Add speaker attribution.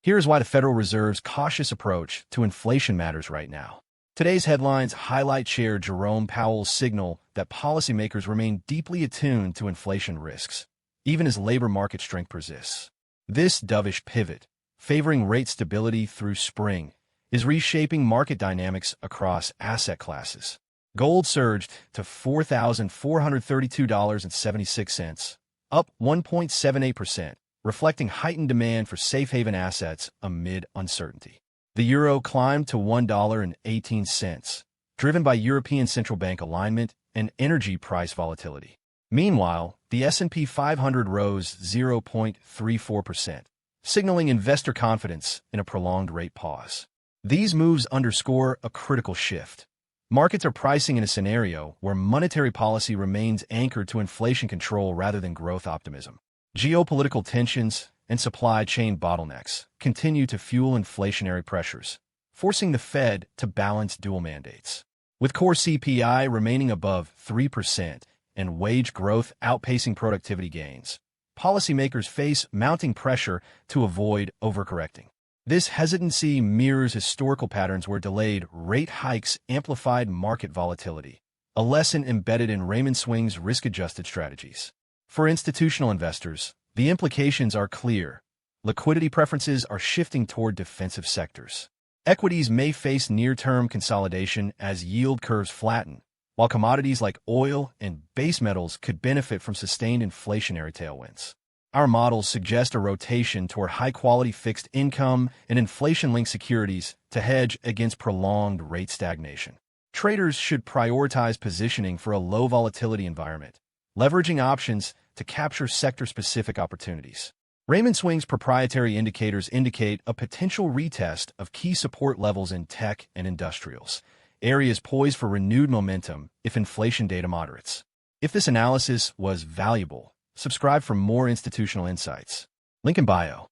Speaker 1: Here's why the Federal Reserve's cautious approach to inflation matters right now. Today's headlines highlight Chair Jerome Powell's signal that policymakers remain deeply attuned to inflation risks, even as labor market strength persists. This dovish pivot, favoring rate stability through spring, is reshaping market dynamics across asset classes. Gold surged to $4,432.76, up 1.78%, reflecting heightened demand for safe haven assets amid uncertainty. The euro climbed to $1.18, driven by European Central Bank alignment and energy price volatility. Meanwhile, the S&P 500 rose 0.34%, signaling investor confidence in a prolonged rate pause. These moves underscore a critical shift. Markets are pricing in a scenario where monetary policy remains anchored to inflation control rather than growth optimism. Geopolitical tensions and supply chain bottlenecks continue to fuel inflationary pressures, forcing the Fed to balance dual mandates. With core CPI remaining above 3% and wage growth outpacing productivity gains, policymakers face mounting pressure to avoid overcorrecting. This hesitancy mirrors historical patterns where delayed rate hikes amplified market volatility, a lesson embedded in Raymond Swing's risk-adjusted strategies. For institutional investors, the implications are clear. Liquidity preferences are shifting toward defensive sectors. Equities may face near-term consolidation as yield curves flatten, while commodities like oil and base metals could benefit from sustained inflationary tailwinds. Our models suggest a rotation toward high-quality fixed income and inflation-linked securities to hedge against prolonged rate stagnation. Traders should prioritize positioning for a low-volatility environment, leveraging options to capture sector-specific opportunities. Raymond Swing's proprietary indicators indicate a potential retest of key support levels in tech and industrials, areas poised for renewed momentum if inflation data moderates. If this analysis was valuable, subscribe for more institutional insights. Link in bio.